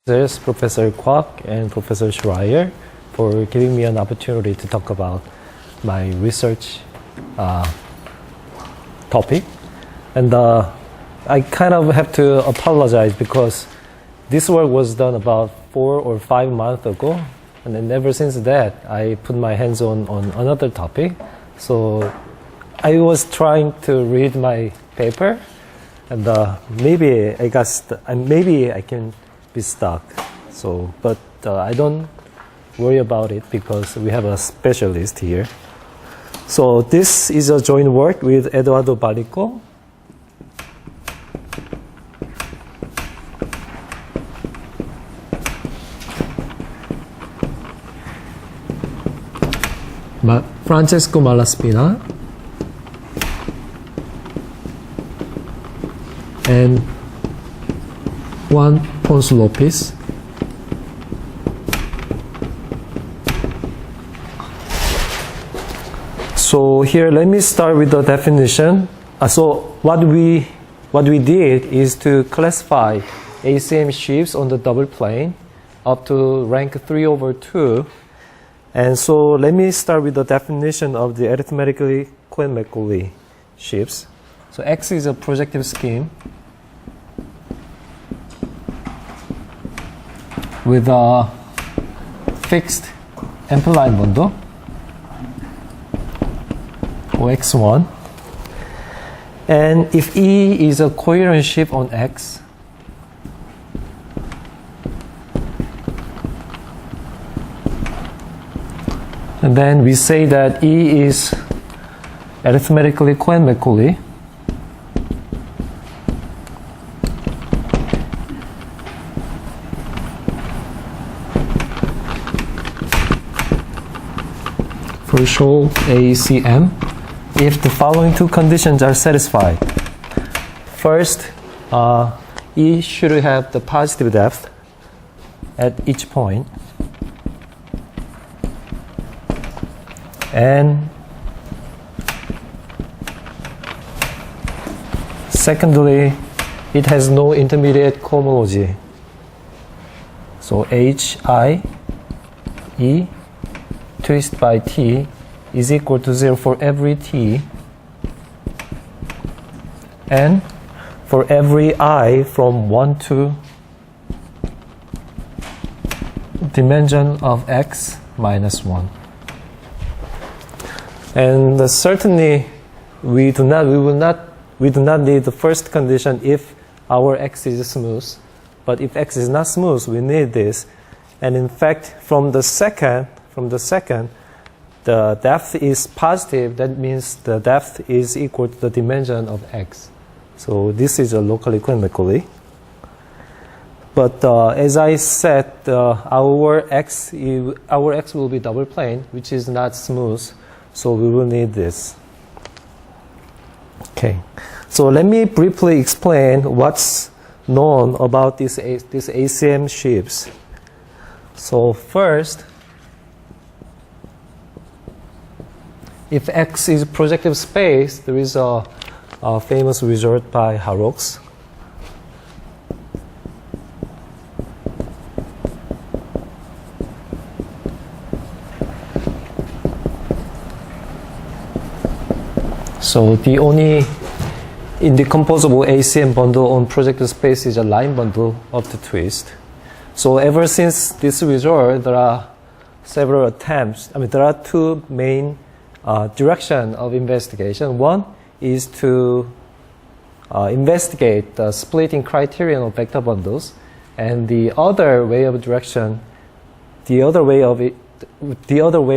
There's Professor Kwok and Professor Schreier for giving me an opportunity to talk about my research topic. And I kind of have to apologize because this work was done about 4 or 5 months ago. And then ever since that, I put my hands on another topic. So I was trying to read my paper, and maybe I can be stuck. So, but I don't worry about it because we have a specialist here. So this is a joint work with Eduardo Balico. Francesco Malaspina and Juan Ponce Lopez. So here, let me start with the definition. So what we did is to classify ACM sheaves on the double plane up to rank 3/2. And so let me start with the definition of the arithmetically Cohen-Macaulay sheaves. So X is a projective scheme with a fixed amplified bundle, OX1. And if E is a coherent sheaf on X, and then we say that E is arithmetically Cohen-Macaulay. For show ACM, if the following two conditions are satisfied. First, E should have the positive depth at each point. And secondly, it has no intermediate cohomology. So HI E twist by T is equal to 0 for every T, and for every I from 1 to dimension of X minus 1. And certainly, we do not need the first condition if our X is smooth. But if X is not smooth, we need this. And in fact, from the second, the depth is positive. That means the depth is equal to the dimension of X. So this is a locally Cohen-Macaulay. But as I said, our X will be double plane, which is not smooth. So we will need this. Okay. So let me briefly explain what's known about this ACM sheaves. So first, if X is projective space, there is a famous result by Harrocks. So the only indecomposable ACM bundle on projective space is a line bundle of the twist. So ever since this result, there are several attempts. There are two main directions of investigation. One is to investigate the splitting criterion of vector bundles, and the other way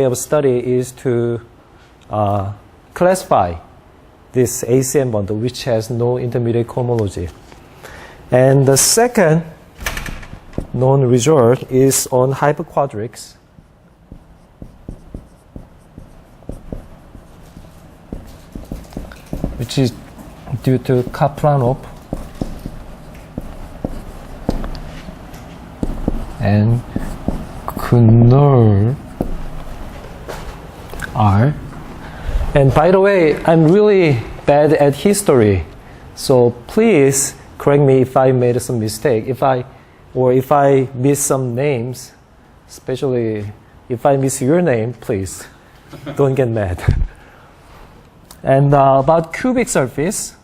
of study is to classify this ACM bundle, which has no intermediate cohomology. And the second known result is on hyperquadrics. Which is due to Kaplanov and Kuhnert R. And by the way, I'm really bad at history, so please correct me if I made some mistake. If I or if I miss some names, especially if I miss your name, please don't get mad. And about cubic surface,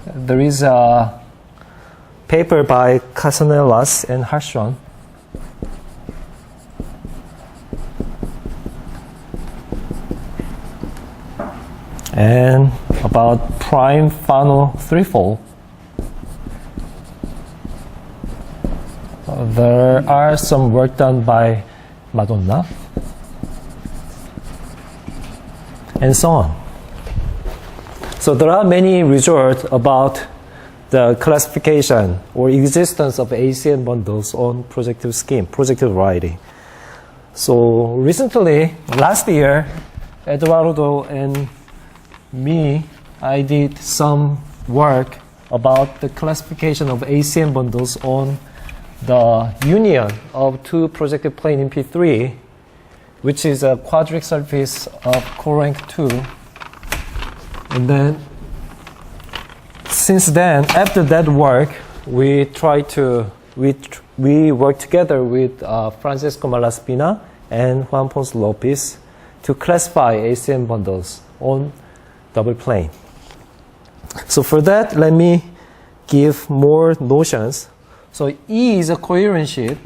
there is a paper by Casanellas and Harshon. And about prime Fano threefold. There are some work done by Madonna, and so on. So there are many results about the classification or existence of ACM bundles on projective scheme, projective variety. So recently, last year, Eduardo and me, I did some work about the classification of ACM bundles on the union of two projective plane in P3, which is a quadratic surface of corank 2. And then, since then, after that work, we worked together with Francesco Malaspina and Juan Ponce Lopez to classify ACM bundles on double plane. So for that, let me give more notions. So E is a coherent sheaf.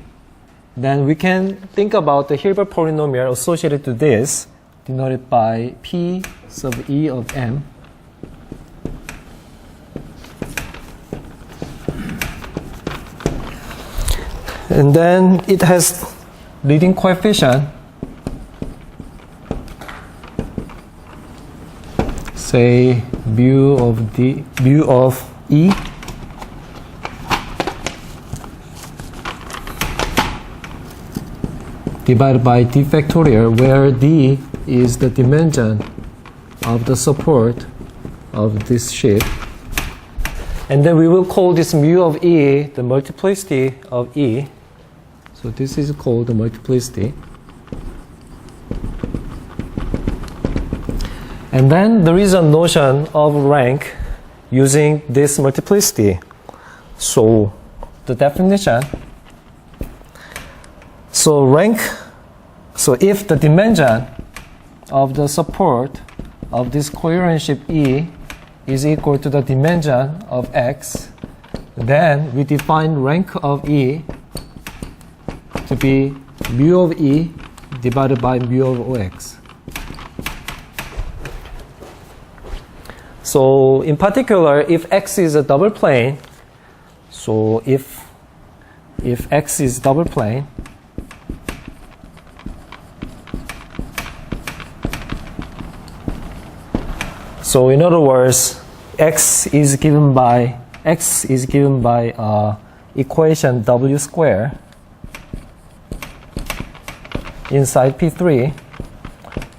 Then we can think about the Hilbert polynomial associated to this, denoted by P sub E of M. And then it has leading coefficient, say mu of E divided by D factorial, where D is the dimension of the support of this sheaf. And then we will call this mu of E the multiplicity of E. So this is called the multiplicity. And then there is a notion of rank using this multiplicity. So the definition, so rank, so if the dimension of the support of this coherent sheaf E is equal to the dimension of X, then we define rank of E to be mu of E divided by mu of OX. So in particular, if X is a double plane, so if X is double plane, so in other words, X is given by equation W square inside P3.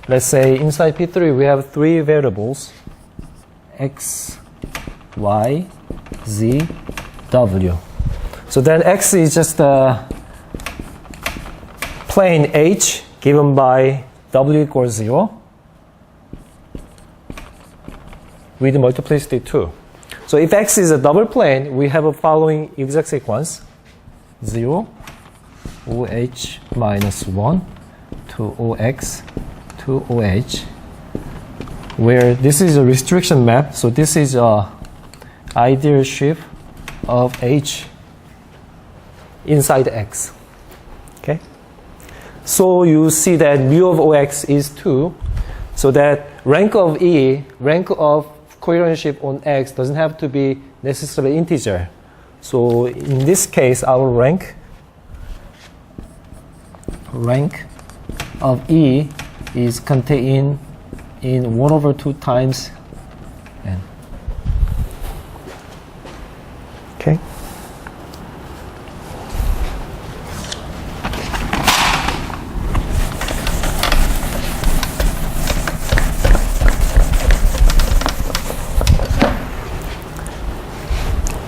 Let's say inside P3 we have three variables, X, Y, Z, W. So then X is just a plane H given by W equals 0 with multiplicity 2. So if X is a double plane, we have a following exact sequence: 0, OH minus 1 to OX to OH, where this is a restriction map. So this is a ideal sheaf of H inside X. Okay. So you see that mu of OX is 2. So that rank of E, rank of coherent sheaf on X doesn't have to be necessarily integer. So in this case, our rank of E is contained in 1 over 2 times N. Okay.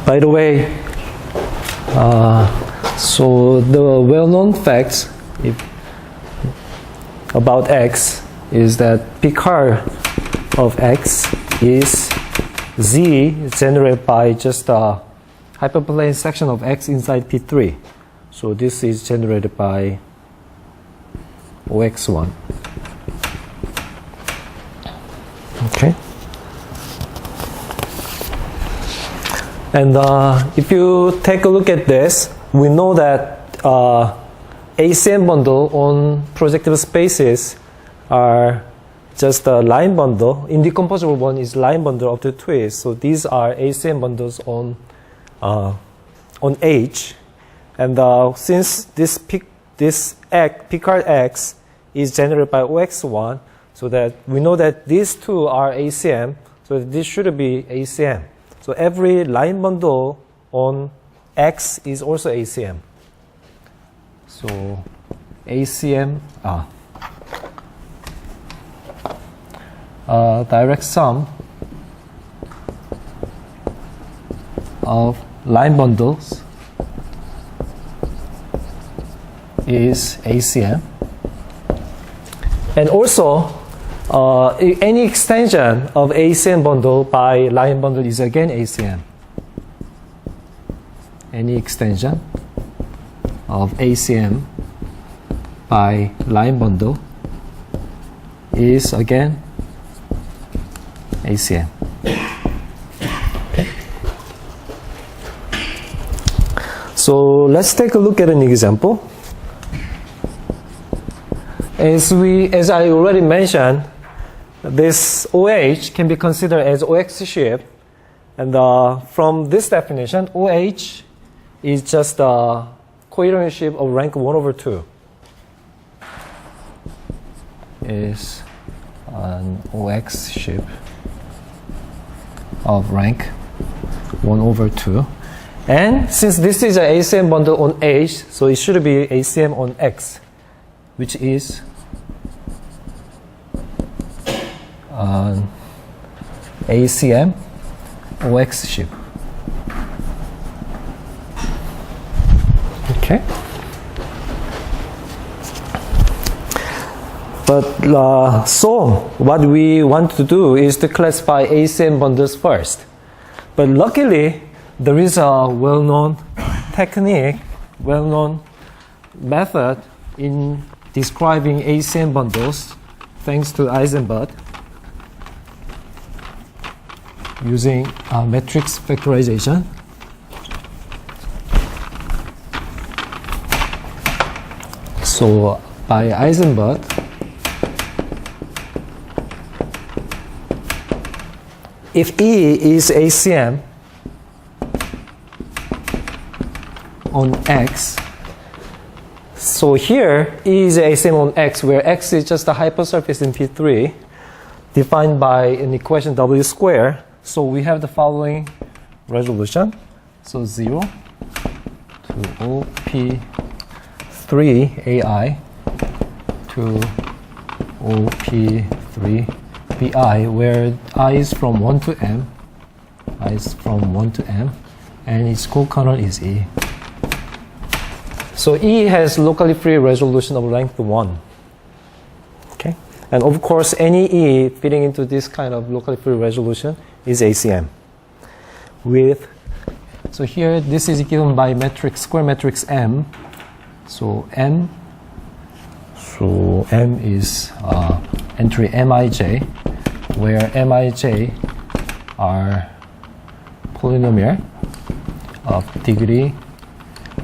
By the way, so the well-known facts about X is that Picard of X is Z is generated by just a hyperplane section of X inside P3. So this is generated by OX1. Okay. And if you take a look at this, we know that ACM bundle on projective spaces are just a line bundle. Indecomposable one is line bundle of the twist. So these are ACM bundles on H. And since this Picard X is generated by OX1, so that we know that these two are ACM, so this should be ACM. So every line bundle on X is also ACM. So ACM, direct sum of line bundles is ACM. And also, any extension of ACM bundle by line bundle is again ACM. Any extension of ACM by line bundle is again ACM. Okay. So let's take a look at an example. As I already mentioned, this OH can be considered as OX sheaf, and from this definition, OH is just a coherent sheaf of rank 1/2. Is an OX sheaf of rank 1/2. And since this is an ACM bundle on H, so it should be ACM on X, which is ACM OX sheaf. Okay. But so what we want to do is to classify ACM bundles first. But luckily, there is a well-known technique, well-known method in describing ACM bundles, thanks to Eisenbud, using matrix factorization. So by Eisenbud, if E is ACM on X, so here E is ACM on X, where X is just a hypersurface in P3, defined by an equation W square. So we have the following resolution. So 0 to OP3AI to OP3BI, where I is from 1 to M, I is from 1 to M, and its co-kernel is E. So E has locally free resolution of length 1. Okay? And of course, any E fitting into this kind of locally free resolution is ACM. So here, this is given by matrix, square matrix M. So M is entry Mij, where Mij are polynomial of degree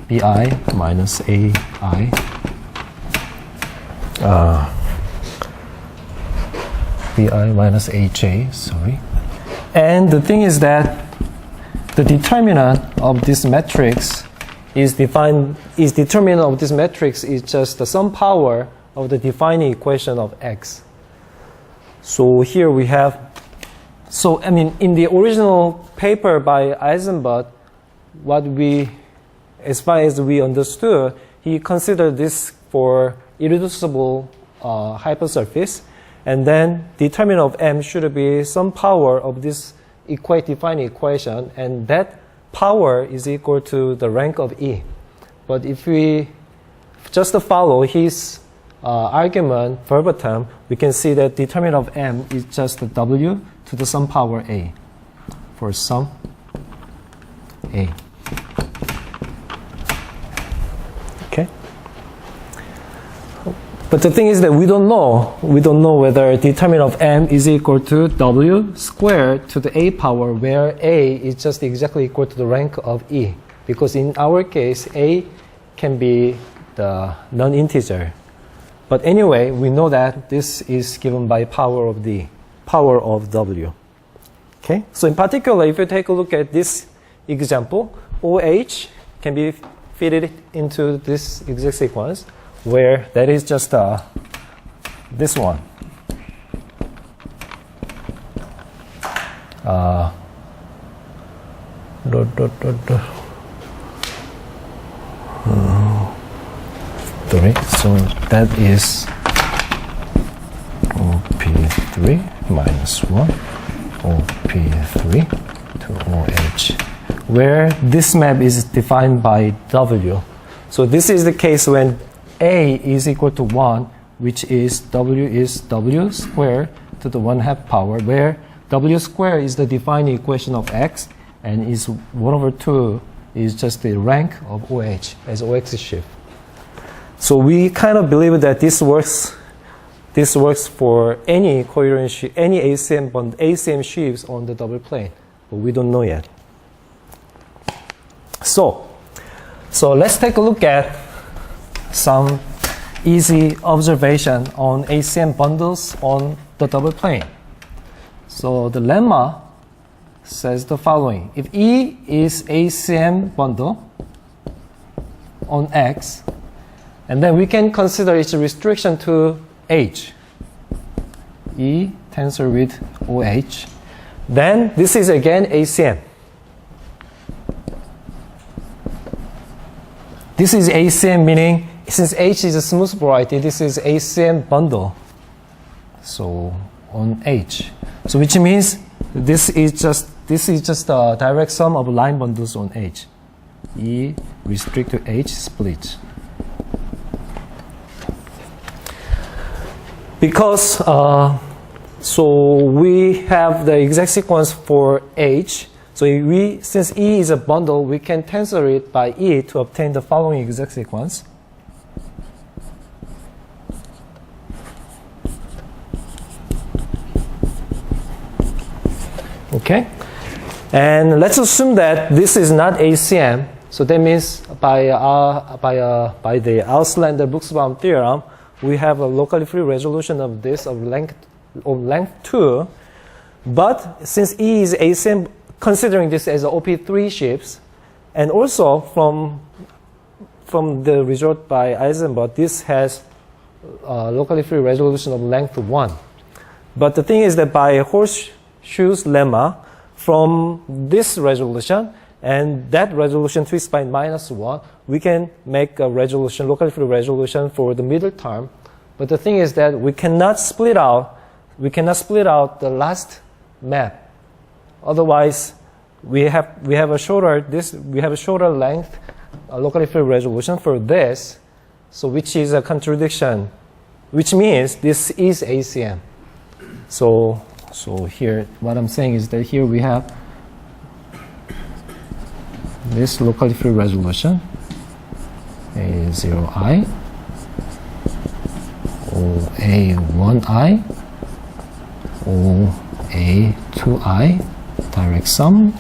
Bi minus Ai. Bi minus Aj, sorry. And the thing is that the determinant of this matrix is just the sum power of the defining equation of X. So here we have, in the original paper by Eisenbud, as far as we understood, he considered this for irreducible hypersurface, and then determinant of M should be some power of this defining equation, and that power is equal to the rank of E. But if we just follow his argument verbatim, we can see that determinant of M is just W to the sum power A. for sum A. Okay? But the thing is that we don't know whether determinant of m is equal to w squared to the a power, where a is just exactly equal to the rank of e. Because in our case, a can be the non-integer. But anyway, we know that this is given by power of w. Okay? So in particular, if you take a look at this example, OH can be fitted into this exact sequence, where that is just this one. So that is OP3 minus 1, OP3 to OH, where this map is defined by W. So this is the case when A is equal to 1, which is W is W squared to the 1/2 power, where W squared is the defining equation of X, and is 1/2 is just the rank of OH as OX sheaf. So we kind of believe that this works for any coherent sheaf, any ACM sheaves on the double plane, but we don't know yet. So let's take a look at some easy observation on ACM bundles on the double plane. So the lemma says the following: if E is ACM bundle on X, and then we can consider its restriction to H, E tensor with OH, then this is again ACM. This is ACM, meaning since H is a smooth variety, this is ACM bundle. So on H, so which means this is just a direct sum of line bundles on H. E restrict to H split. Because so we have the exact sequence for H. So since E is a bundle, we can tensor it by E to obtain the following exact sequence. Okay, and let's assume that this is not ACM. So that means by the Auslander-Buchsbaum theorem, we have a locally free resolution of this of length 2. But since E is ACM, considering this as OP3 sheaves, and also from the result by Eisenberg, this has locally free resolution of length 1. But the thing is that by horseshoe's lemma, from this resolution and that resolution twist by -1, we can make a resolution, locally free resolution for the middle term. But the thing is that we cannot split out the last map. Otherwise, we have a shorter length, locally free resolution for this. So which is a contradiction, which means this is ACM. So here, what I'm saying is that here we have this locally free resolution, A0i, OA1i, OA2i, direct sum,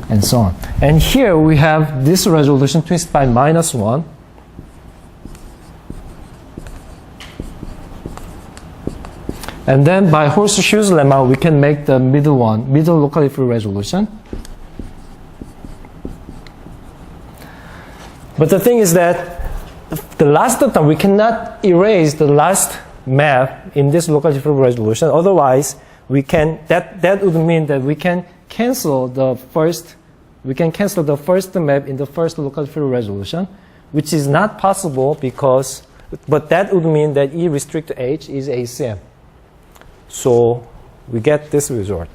and so on. And here we have this resolution twist by -1. And then by horseshoe's lemma, we can make the middle locally free resolution. But the thing is that the last time we cannot erase the last map in this locally free resolution. Otherwise, that would mean that we can cancel the first map in the first locally free resolution, which is not possible but that would mean that E restrict to H is ACM. So we get this result.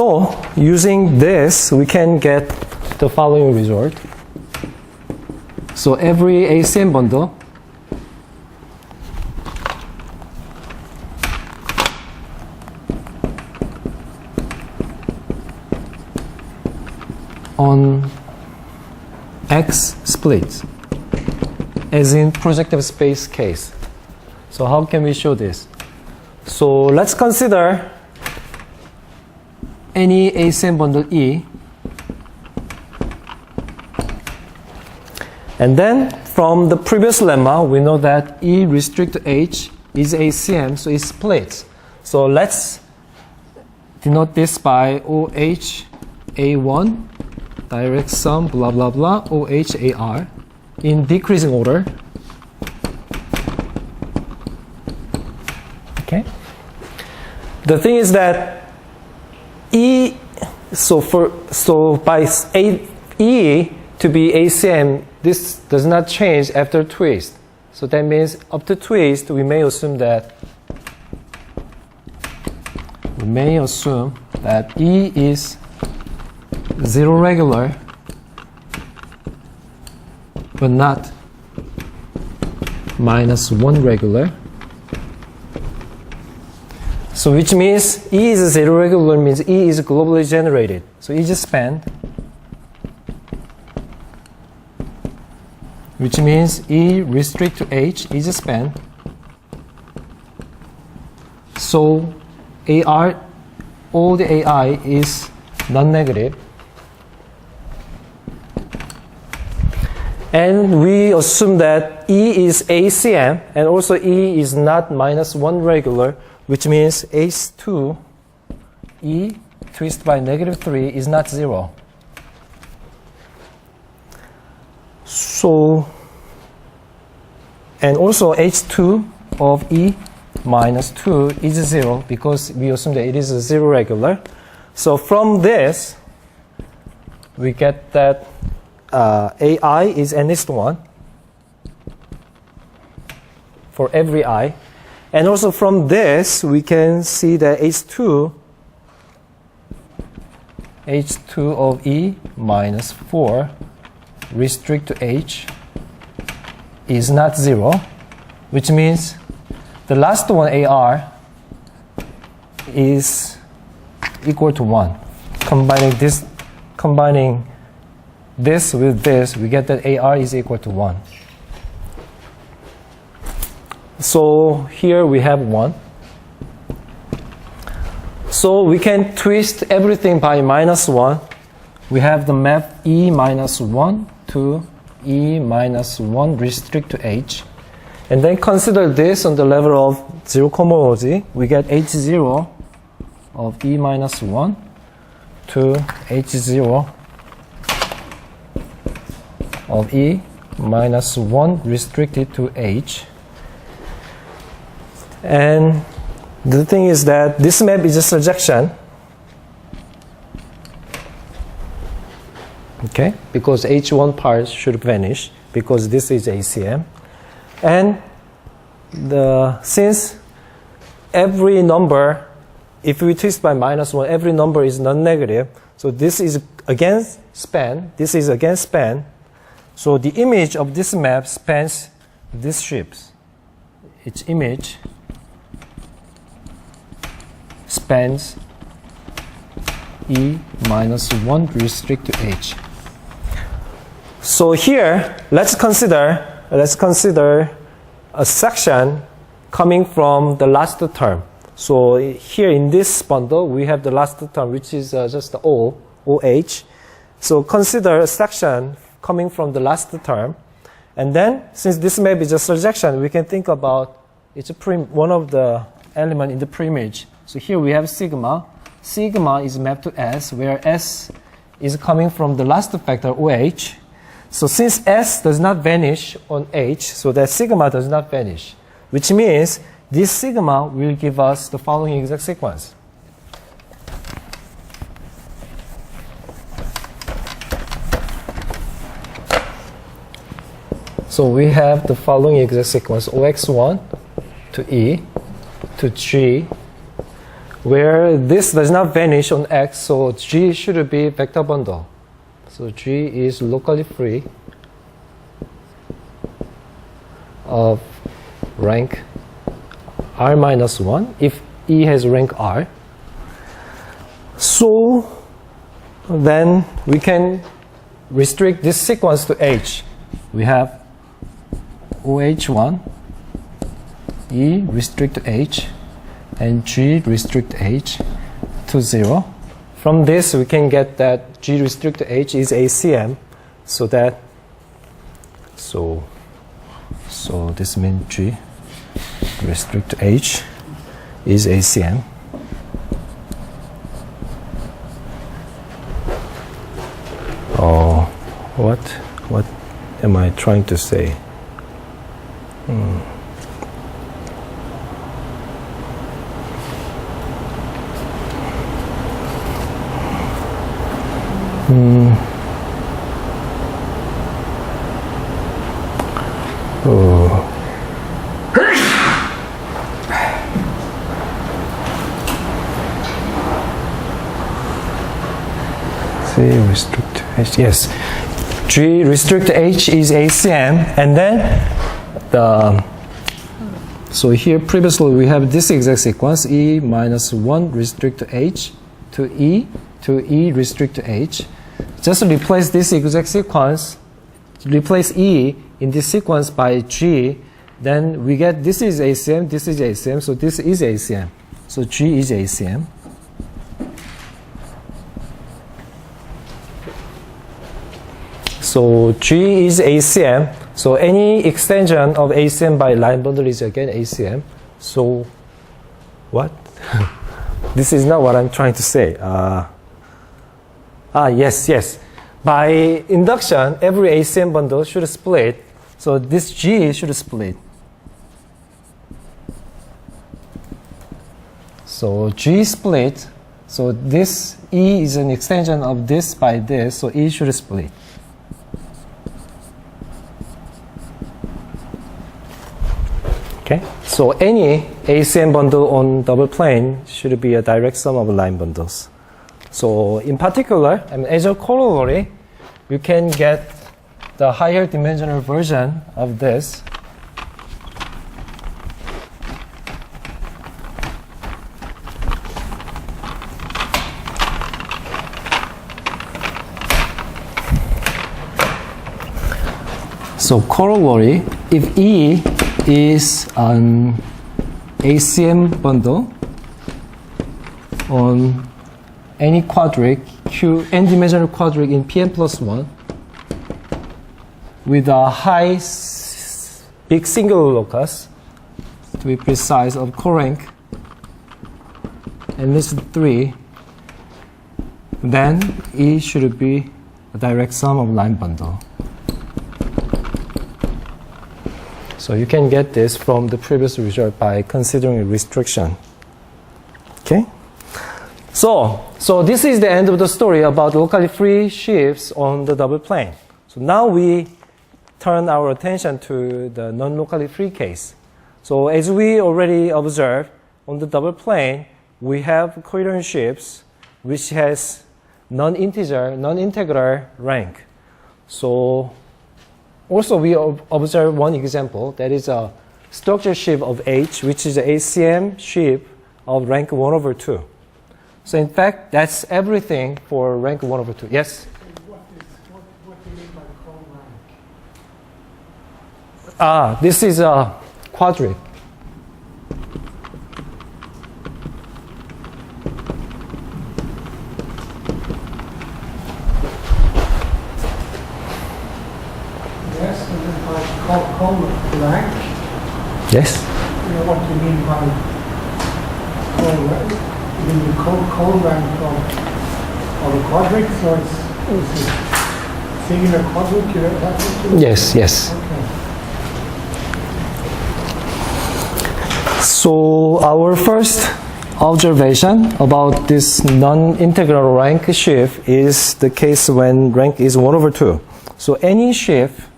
So using this, we can get the following result. So every ACM bundle on X splits, as in projective space case. So how can we show this? So let's consider any ACM bundle E, and then from the previous lemma we know that E restrict to H is ACM, so it splits. So let's denote this by OH A1 direct sum blah blah blah OH AR in decreasing order. Okay. The thing is that E, by E to be ACM, this does not change after twist. So that means up to twist, we may assume that E is zero regular, but not -1 regular. So which means E is zero regular means E is globally generated. So E is span, which means E restrict to H is span. So AR, all the AI is non-negative. And we assume that E is ACM and also E is not -1 regular, which means H2 E twist by -3 is not 0. So, and also H2 of E -2 is 0 because we assume that it is a 0 regular. So from this, we get that AI is n is to 1 for every I. And also from this, we can see that H2 of E -4 restrict to H is not 0, which means the last one AR is equal to 1. Combining this with this, we get that AR is equal to 1. So here we have 1. So we can twist everything by -1. We have the map E -1 to E -1 restrict to H. And then consider this on the level of zero cohomology. We get H0 of E -1 to H0 of E -1 restricted to H. And the thing is that this map is a surjection. Okay? Because H1 part should vanish because this is ACM. And since every number, if we twist by -1, every number is non-negative. So this is again span. This is again span. So the image of this map spans these sheaves. Its image spans E -1 restrict to H. So here, let's consider a section coming from the last term. So here in this bundle, we have the last term, which is just the OH. So consider a section coming from the last term. And then, since this map is a surjection, we can think about it's one of the element in the preimage. So here we have sigma. Sigma is mapped to S, where S is coming from the last factor, OH. So since S does not vanish on H, so that sigma does not vanish, which means this sigma will give us the following exact sequence. So we have the following exact sequence, OX1 to E to G, where this does not vanish on X, so G should be vector bundle. So G is locally free of rank R minus 1 if E has rank R. So then we can restrict this sequence to H. We have OH1, E restrict to H, and G restrict to H to 0. From this we can get that G restrict to H is ACM, so that so this means G restrict to H is ACM. Oh, what am I trying to say? Oh. C restrict H, yes. G restrict H is ACM, and then so here previously we have this exact sequence, E minus 1 restrict to H to E restrict to H. Just replace this exact sequence, replace E in this sequence by G, then we get this is ACM, this is ACM, so this is ACM. So G is ACM. So G is ACM. So any extension of ACM by line bundle is again ACM. So what? This is not what I'm trying to say. Yes. By induction, every ACM bundle should split. So this G should split. So G split. So this E is an extension of this by this. So E should split. Okay. So any ACM bundle on double plane should be a direct sum of line bundles. So in particular, as a corollary, you can get the higher dimensional version of this. So corollary, if E is an ACM bundle on any quadric, n-dimensional quadric in Pn plus 1 with a high big singular locus, to be precise, of corank and this 3, then E should be a direct sum of line bundle. So you can get this from the previous result by considering a restriction. Okay? So this is the end of the story about locally free sheaves on the double plane. So now we turn our attention to the non-locally free case. So as we already observed, on the double plane, we have coherent sheaves which has non-integral rank. So also we observe one example, that is a structure sheaf of H, which is an ACM sheaf of rank 1 over 2. So in fact, that's everything for rank 1 over 2. Yes? What do you mean by cohomology? This is a quadric. Yes, and then by cohomology. Yes? You know what you mean by cohomology? You mean the corank of a quadric, so it's a singular quadric, that's what you mean? Yes. Okay. So our first observation about this non-integral rank sheaf is the case when rank is 1 over 2. So any sheaf,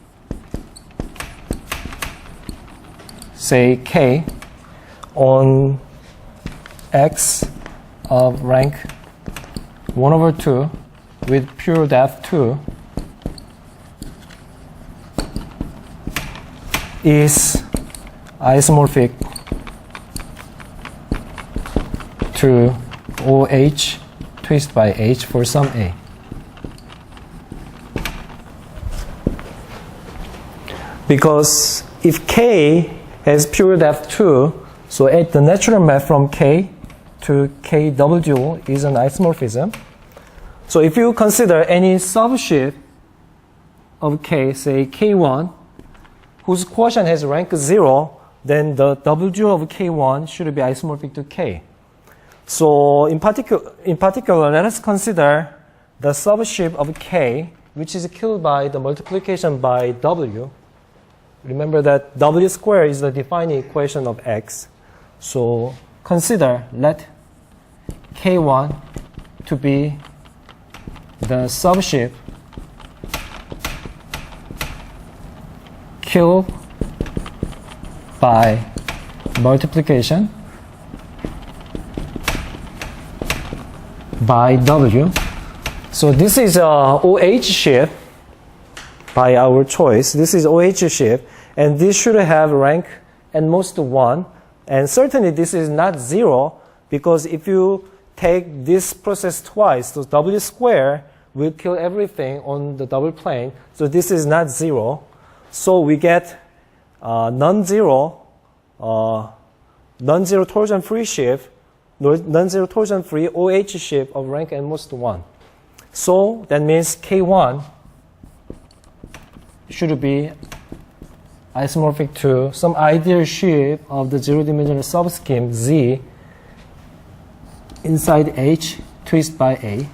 say K, on X of rank 1 over 2 with pure depth 2 is isomorphic to OH twist by H for some A. Because if K has pure depth 2, so at the natural map from K to KW is an isomorphism. So if you consider any subsheaf of K, say K1, whose quotient has rank 0, then the W of K1 should be isomorphic to K. So in particular, let us consider the subsheaf of K, which is killed by the multiplication by W. Remember that W squared is the defining equation of X. So consider, let K1 to be the subsheaf killed by multiplication by W. So this is a OH sheaf by our choice. This is OH sheaf, and this should have rank at most 1. And certainly this is not 0, because if you take this process twice, so W squared will kill everything on the double plane. So this is not 0. So we get non-zero torsion-free sheaf, non-zero torsion-free OH sheaf of rank at most 1. So that means K1 should be isomorphic to some ideal sheaf of the zero-dimensional subscheme Z inside H twist by A.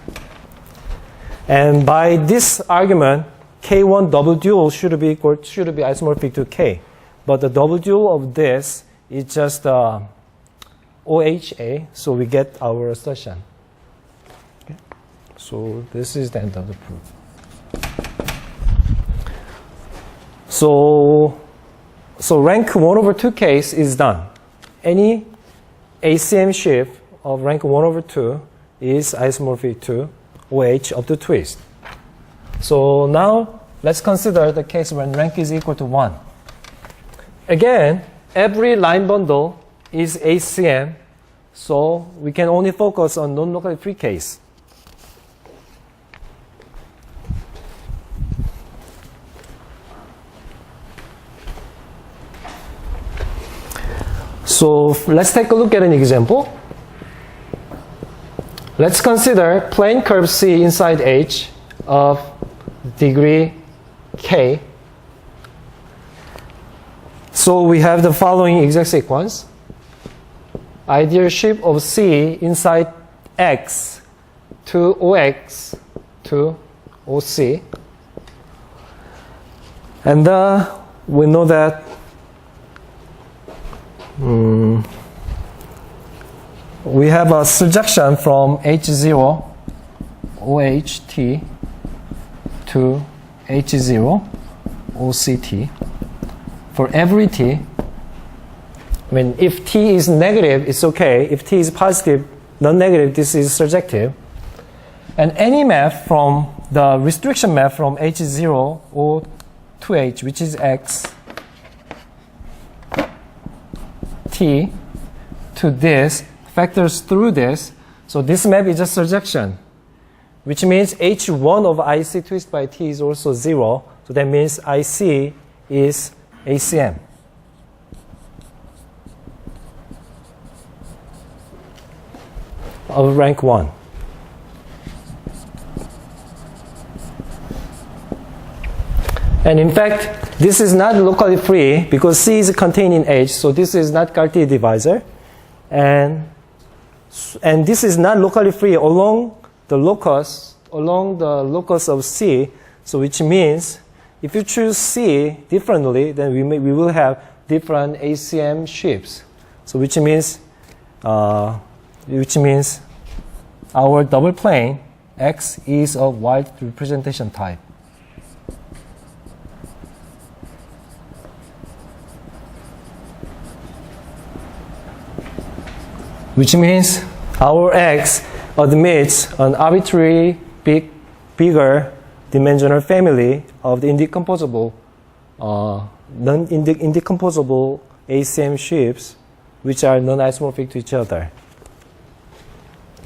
And by this argument, K1 double dual should be isomorphic to K. But the double dual of this is just OHA, so we get our assertion. Okay. So this is the end of the proof. So rank 1 over 2 case is done. Any ACM sheaf of rank 1 over 2 is isomorphic to OH of the twist. So now let's consider the case when rank is equal to 1. Again, every line bundle is ACM, so we can only focus on non-locally free case. So let's take a look at an example. Let's consider plane curve C inside H of degree K. So we have the following exact sequence. Ideal sheaf of C inside X to OX to OC. And we know that we have a surjection from H0 OHT to H0 OCT for every T. I mean, if T is negative, it's okay. If T is positive, non-negative, this is surjective. And any map from the restriction map from H0 O to H, which is X, T, to this, factors through this. So this map is just surjection, which means H1 of IC twist by T is also 0. So that means IC is ACM. Of rank 1. And in fact, this is not locally free because C is contained in H, so this is not Cartier divisor. And this is not locally free along the locus of C, so which means if you choose C differently, then we will have different ACM sheaves. So which means our double plane X is of wide representation type. Which means our X admits an arbitrary bigger dimensional family of the indecomposable, non-indecomposable ACM sheaves, which are non-isomorphic to each other.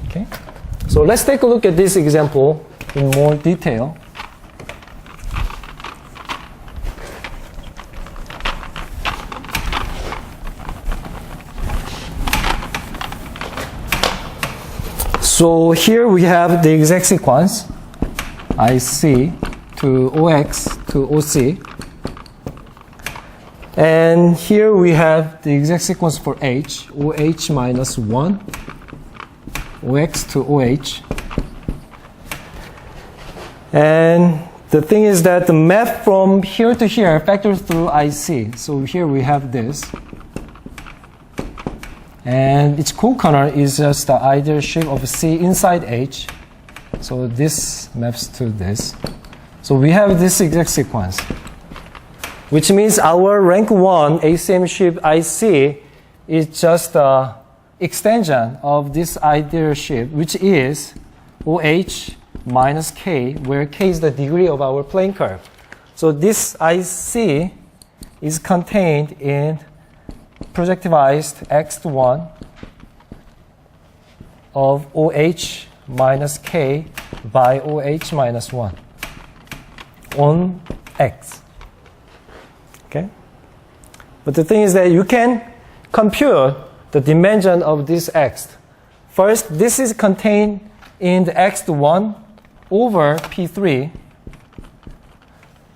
Okay, so let's take a look at this example in more detail. So here we have the exact sequence, IC to OX to OC. And here we have the exact sequence for H, OH minus 1, OX to OH. And the thing is that the map from here to here factors through IC. So here we have this. And its cocorner is just the ideal shape of C inside H. So this maps to this. So we have this exact sequence, which means our rank 1 ACM sheaf IC is just an extension of this ideal shape, which is OH minus K, where K is the degree of our plane curve. So this IC is contained in projectivized X1 of OH minus K by OH minus 1 on X. Okay? But the thing is that you can compute the dimension of this X. First, this is contained in the X1 over P3.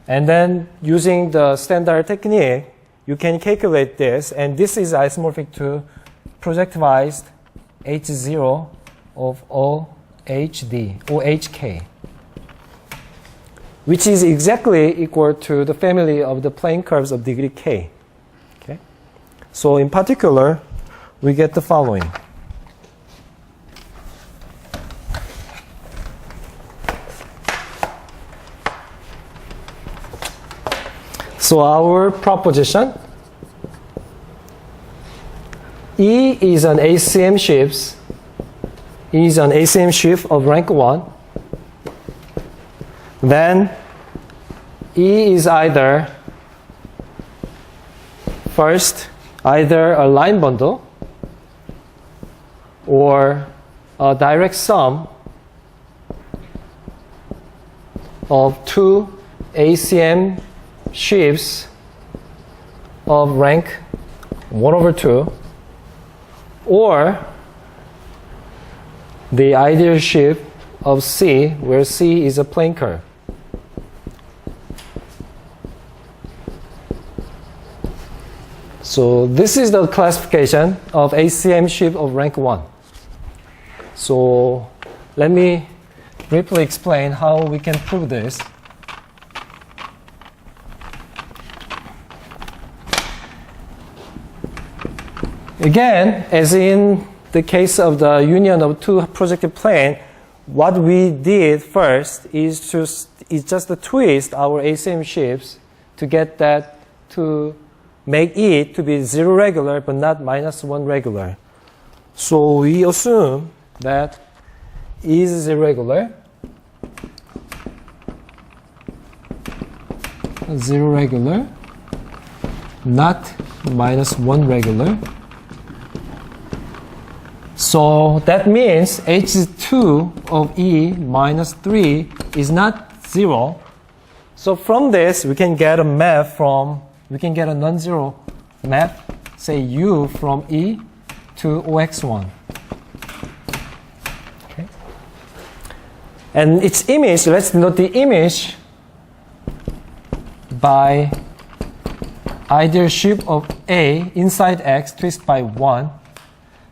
And then using the standard technique, you can calculate this, and this is isomorphic to projectivized H0 of OHD, OHK, which is exactly equal to the family of the plane curves of degree K. Okay? So in particular, we get the following. So our proposition, E is an ACM sheaf, of rank 1. Then E is either, first, either a line bundle or a direct sum of two ACM sheaves of rank 1 over 2, or the ideal sheaf of C, where C is a plane curve. So this is the classification of ACM sheaf of rank 1. So let me briefly explain how we can prove this. Again, as in the case of the union of two projective planes, what we did first is just to twist our ACM sheaves to get that to make it to be 0 regular but not -1 regular. So we assume that E is irregular, 0 regular, not -1 regular. So that means H2 of E minus 3 is not 0. So from this, we can get a map we can get a non-zero map, say U from E to OX1. Okay. And its image, let's denote the image by ideal sheaf of A inside X twist by 1.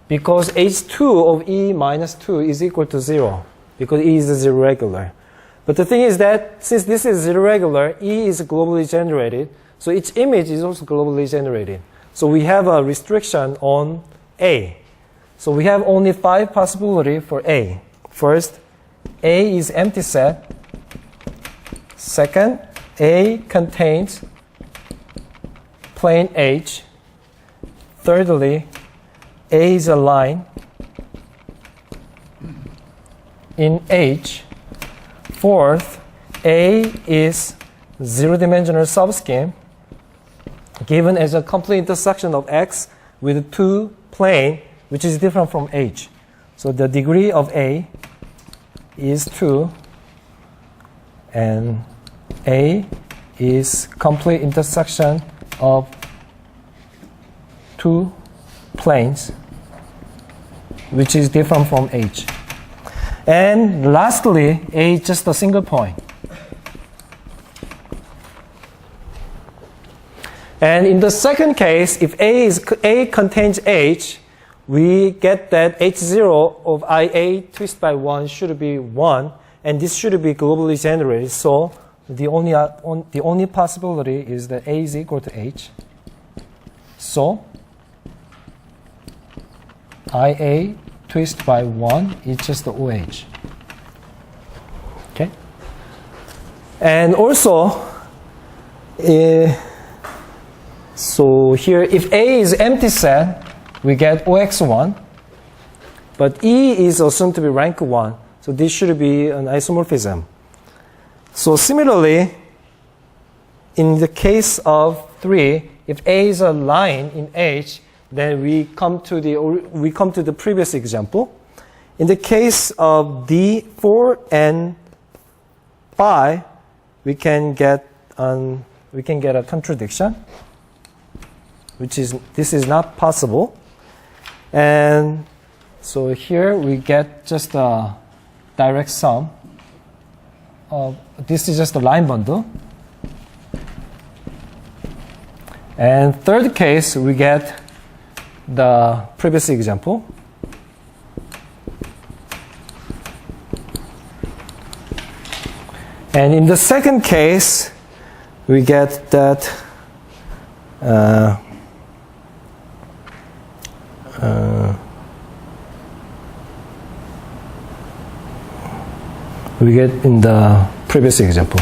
Because H2 of E minus 2 is equal to 0, because E is a 0 regular. But the thing is that since this is 0 regular, E is globally generated, so its image is also globally generated. So we have a restriction on A. So we have only 5 possibilities for A. First, A is empty set. Second, A contains plane H. Thirdly, A is a line. in H. Fourth, A is zero-dimensional subscheme given as a complete intersection of X with two plane, which is different from H. So the degree of A is 2, and A is complete intersection of two planes, which is different from H. And lastly, A is just a single point. And in the second case, if A contains H, we get that H0 of IA twisted by 1 should be 1, and this should be globally generated. So the only possibility is that A is equal to H. So IA twisted by 1 is just the OH. Okay? And also, so here, if A is empty set, we get OX1, but E is assumed to be rank 1, so this should be an isomorphism. So similarly, in the case of 3, if A is a line in H, then we come to the previous example. In the case of D, 4, and 5, we can get a contradiction, this is not possible. And so here we get just a direct sum of, this is just a line bundle. And third case, we get the previous example. And in the second case, we get that we get in the previous example.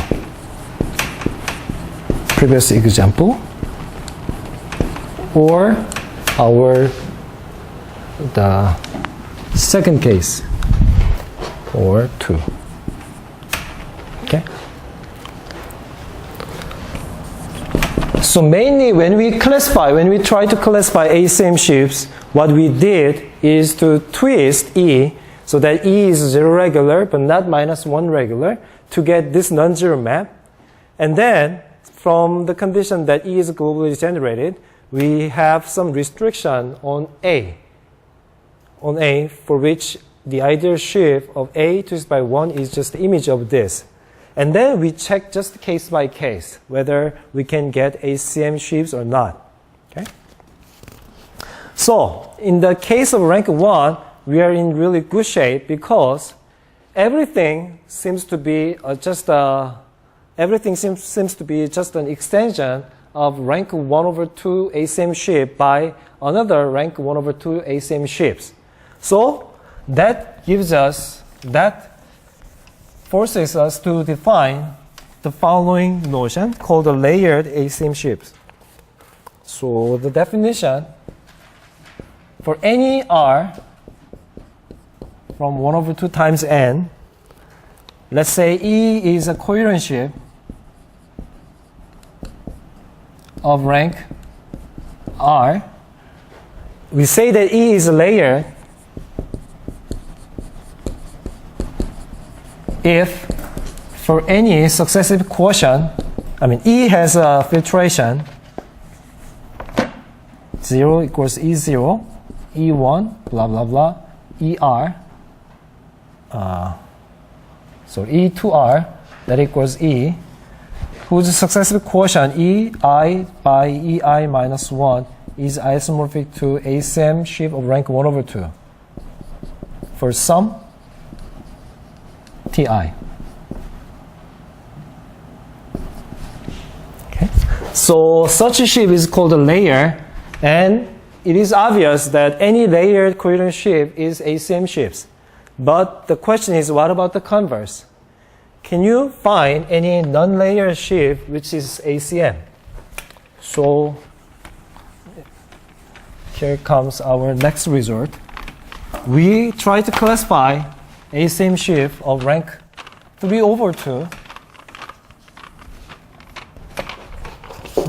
Or the second case, or 2. Okay? So mainly when we try to classify ACM sheaves, what we did is to twist E so that E is 0 regular but not -1 regular to get this non-zero map. And then from the condition that E is globally generated, we have some restriction on A for which the ideal sheaf of A twisted by 1 is just the image of this. And then we check just case by case whether we can get ACM sheaves or not. Okay? So in the case of rank 1, we are in really good shape because everything seems to be just an extension of rank 1/2 ACM sheaf by another rank 1/2 ACM sheaves. So that forces us to define the following notion called the layered ACM sheaves. So the definition for any R from 1/2 times n, let's say E is a coherent sheaf of rank R. We say that E is a layer if for any successive quotient, E has a filtration 0 equals E0, E1, blah, blah, blah, ER, so E2R, that equals E, whose successive quotient EI by EI minus 1 is isomorphic to ACM sheaf of rank 1/2 for some TI. Okay. So such a sheaf is called a layer, and it is obvious that any layered coherent sheaf is ACM sheaves. But the question is, what about the converse? Can you find any non-layered sheaf which is ACM? So here comes our next resort. We try to classify ACM sheaf of rank 3/2,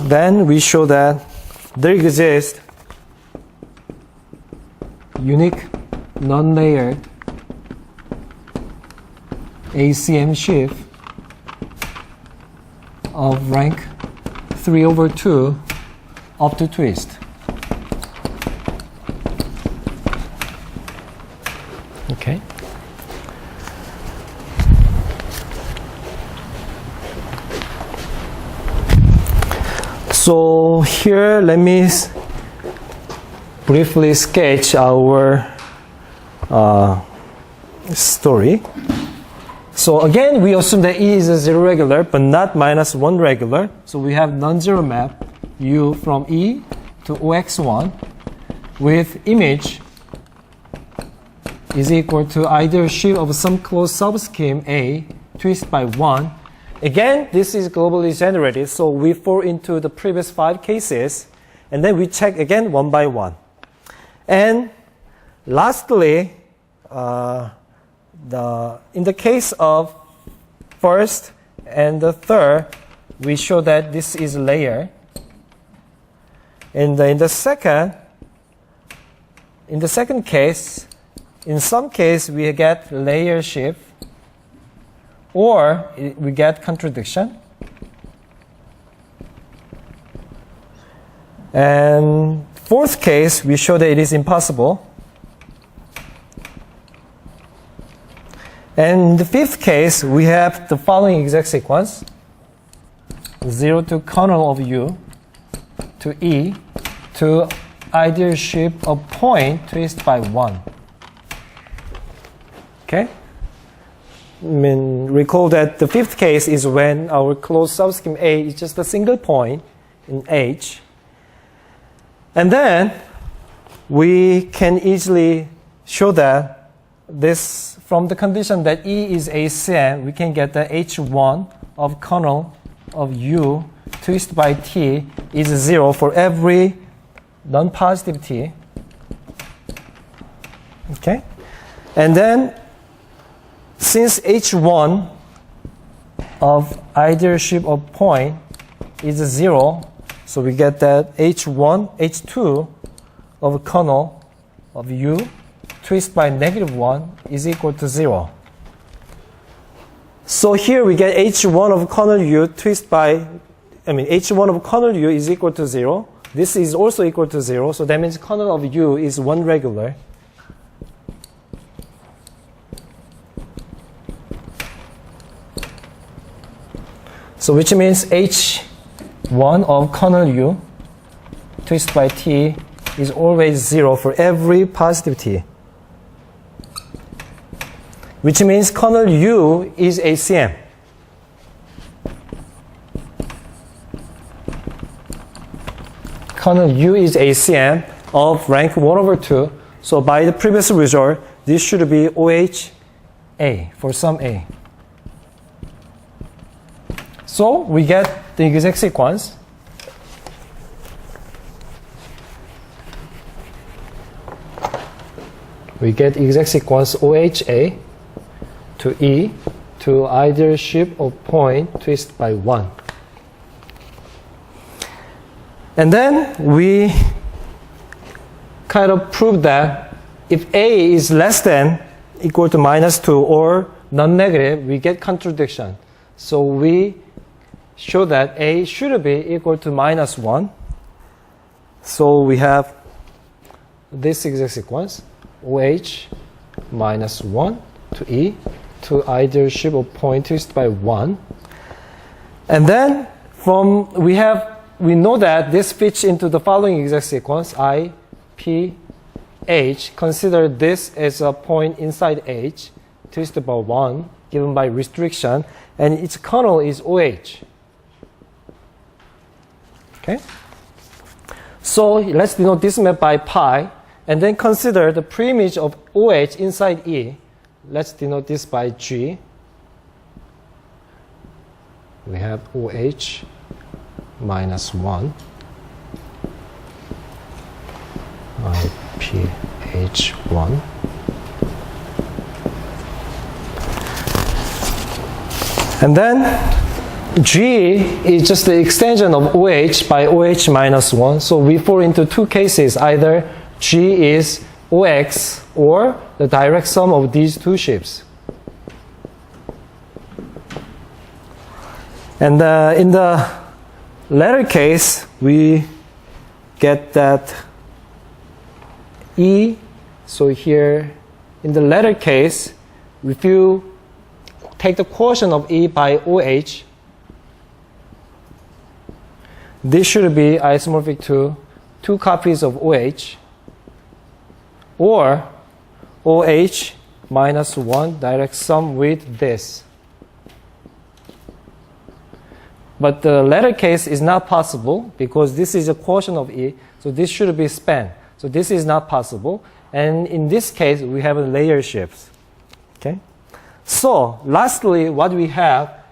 then we show that there exists unique non-layered ACM sheaf of rank 3/2 up to twist. Okay. So here, let me briefly sketch our story. So again, we assume that E is a zero regular, but not -1 regular. So we have non-zero map U from E to OX1 with image is equal to either sheaf of some closed subscheme A twist by 1. Again, this is globally generated, so we fall into the previous 5 cases, and then we check again one by one. And lastly, in the case of first and the third, we show that this is layer. In the second case, in some case we get layer sheaf, or we get contradiction. And fourth case, we show that it is impossible. And in the fifth case, we have the following exact sequence: 0 to kernel of U to E to ideal sheaf of point twist by 1. Okay? I mean, recall that the fifth case is when our closed subscheme A is just a single point in H. And then we can easily show that this, from the condition that E is ACM, we can get the H1 of kernel of U twist by T is 0 for every non-positive T. Okay? And then since H1 of ideal sheaf of point is 0, so we get that H2 of kernel of U twist by -1 is equal to 0. So here we get H1 of kernel U twist by, H1 of kernel U is equal to 0. This is also equal to 0, so that means kernel of U is 1 regular. So which means H1 of kernel U twist by T is always 0 for every positive T. Which means kernel U is ACM. Kernel U is ACM of rank 1/2. So by the previous result, this should be OHA for some A. So we get the exact sequence. We get exact sequence OHA to E to ideal sheaf of point twist by 1. And then we kind of prove that if A is less than equal to -2 or non-negative, we get contradiction. So we show that A should be equal to -1. So we have this exact sequence, OH -1 to E to ideal sheaf of point twist by 1. And then we know that this fits into the following exact sequence, I, P, H. Consider this as a point inside H, twisted by 1, given by restriction, and its kernel is OH. Okay? So let's denote this map by pi, and then consider the preimage of OH inside E. Let's denote this by G. We have OH -1 IPH1 And then G is just the extension of OH by OH minus 1. So we fall into two cases. Either G is OX or the direct sum of these two sheaves. And in the latter case, we get that E. So here, in the latter case, if you take the quotient of E by OH, this should be isomorphic to two copies of OH, or OH minus 1 direct sum with this. But the latter case is not possible because this is a quotient of E, so this should be span. So this is not possible. And in this case, we have a layer shifts. Okay? So lastly, what we have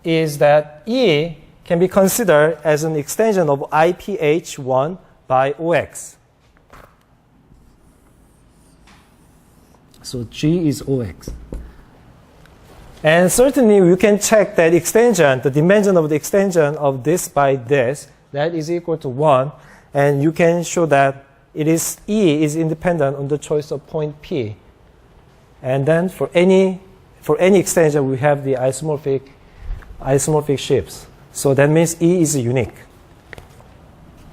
is that E can be considered as an extension of IPH1 by OX. So G is OX. And certainly we can check that extension, the dimension of the extension of this by this, that is equal to 1. And you can show that it is E is independent on the choice of point P. And then for any extension, we have the isomorphic shapes. So that means E is unique.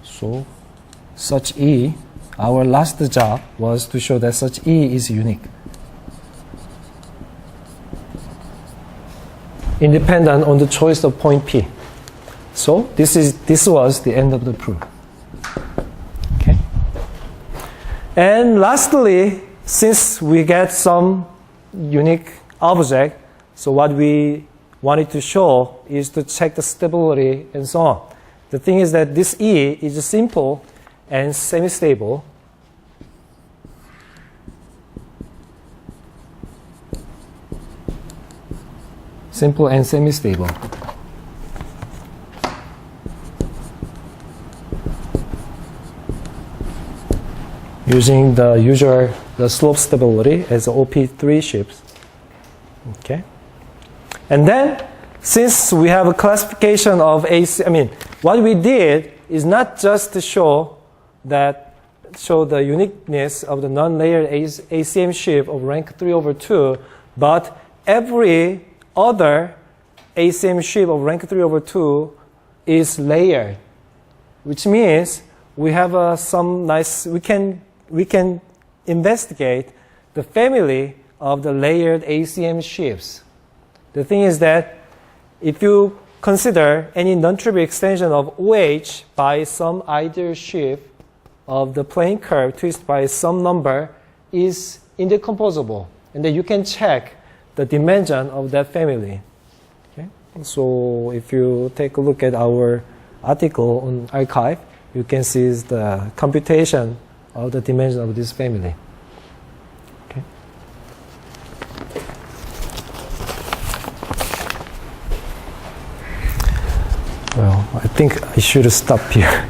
So such E, our last job was to show that such E is unique. Independent on the choice of point P. So this was the end of the proof. Okay. And lastly, since we get some unique object, so what we wanted to show is to check the stability and so on. The thing is that this E is simple and semi-stable. Simple and semi-stable. Using the usual slope stability as OP3 shapes. Okay. And then, since we have a classification of what we did is not just to show the uniqueness of the non-layered ACM sheaf of rank 3/2, but every other ACM sheaf of rank 3/2 is layered, which means we have we can investigate the family of the layered ACM sheaves. The thing is that if you consider any non-trivial extension of OH by some ideal sheaf of the plane curve twisted by some number is indecomposable, and then you can check the dimension of that family. Okay? So if you take a look at our article on arXiv, you can see the computation of the dimension of this family. Okay? Well, I think I should stop here.